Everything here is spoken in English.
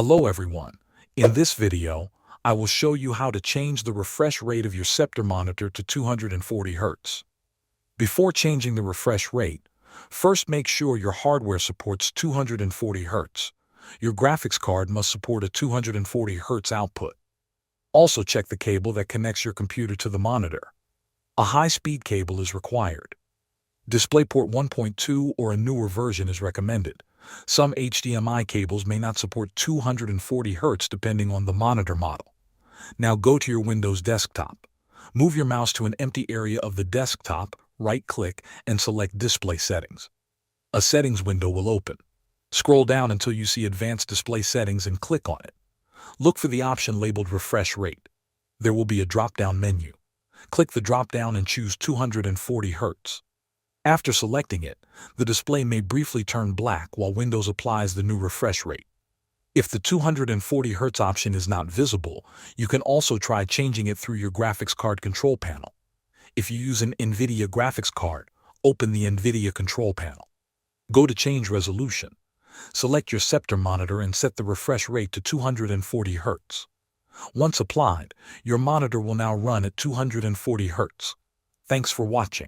Hello everyone. In this video, I will show you how to change the refresh rate of your Sceptre monitor to 240 Hz. Before changing the refresh rate, first make sure your hardware supports 240 Hz. Your graphics card must support a 240 Hz output. Also check the cable that connects your computer to the monitor. A high-speed cable is required. DisplayPort 1.2 or a newer version is recommended. Some HDMI cables may not support 240 Hz depending on the monitor model. Now go to your Windows desktop. Move your mouse to an empty area of the desktop, right-click, and select Display Settings. A settings window will open. Scroll down until you see Advanced Display Settings and click on it. Look for the option labeled Refresh Rate. There will be a drop-down menu. Click the drop-down and choose 240 Hz. After selecting it, the display may briefly turn black while Windows applies the new refresh rate. If the 240 Hz option is not visible, you can also try changing it through your graphics card control panel. If you use an NVIDIA graphics card, open the NVIDIA control panel. Go to Change Resolution. Select your Sceptre monitor and set the refresh rate to 240 Hz. Once applied, your monitor will now run at 240 Hz. Thanks for watching.